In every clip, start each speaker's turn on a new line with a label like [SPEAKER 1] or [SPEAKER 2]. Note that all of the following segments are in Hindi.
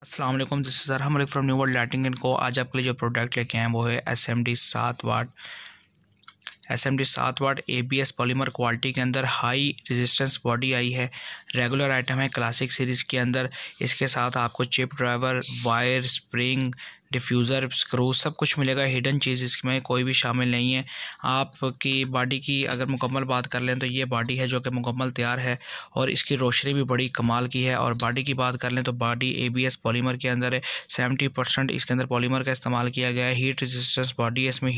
[SPEAKER 1] अस्सलाम वालेकुम, this is Arham Malik from New World Lighting and Co. आज आपके लिए जो प्रोडक्ट लेके आए हैं वो है SMD 7 वाट। SMD 7 वाट ABS पॉलीमर क्वालिटी के अंदर हाई रेजिस्टेंस बॉडी आई है। रेगुलर आइटम है क्लासिक सीरीज़ के अंदर। इसके साथ आपको chip driver, wire, spring, diffuser, screw सब कुछ मिलेगा। हिडन चीज़ इसमें कोई भी शामिल नहीं है। आपकी बॉडी की अगर मुकम्मल बात कर लें तो ये बॉडी है जो कि मुकम्मल तैयार है और इसकी रोशनी भी बड़ी कमाल की है। और बॉडी की बात कर लें तो बॉडी ABS पॉलीमर के अंदर है। 70% इसके अंदर पॉलीमर का इस्तेमाल किया गया है। हीट रेजिस्टेंस बॉडी है, इसमें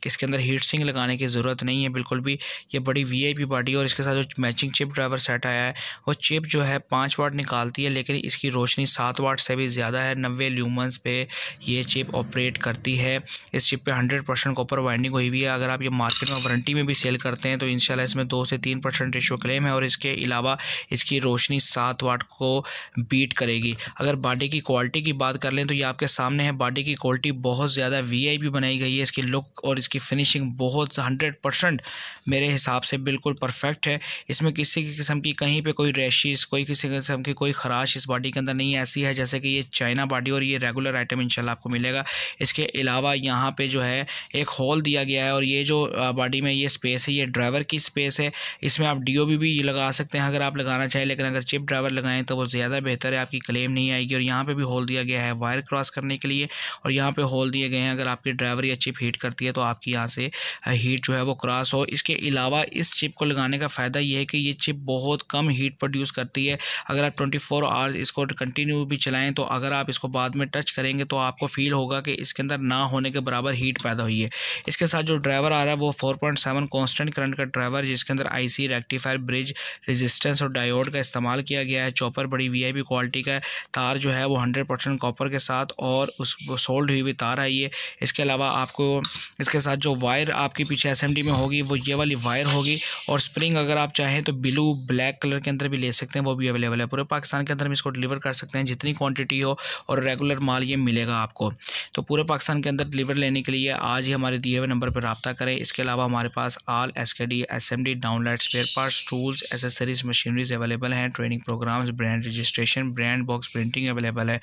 [SPEAKER 1] इसके अंदर हीट सिंक लगाने की ज़रूरत नहीं है बिल्कुल भी। ये बड़ी VIP बॉडी है और इसके साथ जो मैचिंग चिप ड्राइवर सेट आया है वो चिप जो है 5 वाट निकालती है, लेकिन इसकी रोशनी 7 वाट से भी ज़्यादा है। 90 ल्यूमन्स पे ये चिप ऑपरेट करती है। इस चिप पे 100% कॉपर वाइंडिंग हुई हुई है। अगर आप ये मार्केट में वारंटी में भी सेल करते हैं तो इंशाल्लाह इसमें 2 से 3% रेशो क्लेम है और इसके अलावा इसकी रोशनी 7 वाट को बीट करेगी। अगर बॉडी की क्वालिटी की बात कर लें तो ये आपके सामने है। बॉडी की क्वालिटी बहुत ज़्यादा VIP बनाई गई है। इसकी लुक और इसकी फिनिशिंग बहुत 100% मेरे हिसाब से बिल्कुल परफेक्ट है। इसमें किसी किस्म की कहीं पे कोई रैशेस, कोई किसी किस्म की कोई खराश इस बॉडी के अंदर नहीं है। ऐसी है जैसे कि ये चाइना बॉडी और ये रेगुलर आइटम इंशाल्लाह आपको मिलेगा। इसके अलावा यहाँ पे जो है एक होल दिया गया है और ये जो बॉडी में ये स्पेस है ये ड्राइवर की स्पेस है। इसमें आप DOB भी लगा सकते हैं अगर आप लगाना चाहें, लेकिन अगर चिप ड्राइवर लगाएं तो वो ज़्यादा बेहतर है, आपकी क्लेम नहीं आएगी। और यहाँ पे भी होल दिया गया है वायर क्रॉस करने के लिए और यहाँ पे होल दिए गए हैं अगर आपकी ड्राइवर या चिप हीट करती है तो आपकी यहाँ से हीट जो है वो क्रॉस हो। इसके अलावा इस चिप को लगाने का फ़ायदा ये है कि ये चिप बहुत कम हीट प्रोड्यूस करती है। अगर आप 24 आवर्स इसको कंटिन्यू भी चलाएं तो अगर आप इसको बाद में टच करेंगे तो आपको फील होगा कि इसके अंदर ना होने के बराबर हीट पैदा हुई है। इसके साथ जो ड्राइवर आ रहा है वो 4.7 कॉन्स्टेंट करंट का ड्राइवर, जिसके अंदर IC, रेक्टिफायर, ब्रिज, रेजिस्टेंस और डायोड का इस्तेमाल किया गया है। चॉपर बड़ी VIP क्वालिटी का है। तार जो है वो 100% कॉपर के साथ और उस सोल्ड हुई हुई तार आई है। इसके अलावा आपको इसके साथ जो वायर आपके पीछे SMD में होगी वो ये वाली वायर होगी और स्प्रिंग अगर आप चाहें तो ब्लू ब्लैक कलर के अंदर भी ले सकते हैं, वो भी अवेलेबल है। पूरे पाकिस्तान के अंदर हम इसको डिलीवर कर सकते हैं जितनी क्वांटिटी हो और रेगुलर माल ये मिलेगा आपको। तो पूरे पाकिस्तान के अंदर डिलीवर लेने के लिए आज ही हमारे दिए हुए नंबर पर रब्ता करें। इसके अलावा हमारे पास all SKD, SMD, downlight, spare parts, tools, accessories, machineries available हैं। Training programmes, brand registration, brand box printing available है।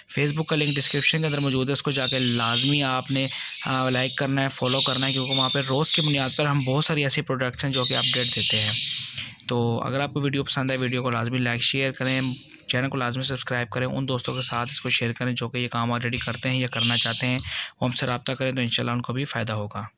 [SPEAKER 1] फेसबुक का लिंक डिस्क्रिप्शन के अंदर मौजूद है, उसको जाकर लाजमी आपने लाइक करना है, फॉलो करना है, क्योंकि वहाँ पर रोज़ की बुनियाद पर हम बहुत सारी ऐसी प्रोडक्ट्स हैं जो कि अपडेट देते हैं। तो अगर आपको वीडियो पसंद आए वीडियो को लाजमी लाइक शेयर करें, चैनल को लाजमी सब्सक्राइब करें, उन दोस्तों के साथ इसको शेयर करें जो कि ये काम ऑलरेडी करते हैं या करना चाहते हैं। वो हमसे रब्ता करें तो इंशाल्लाह उनको भी फ़ायदा होगा।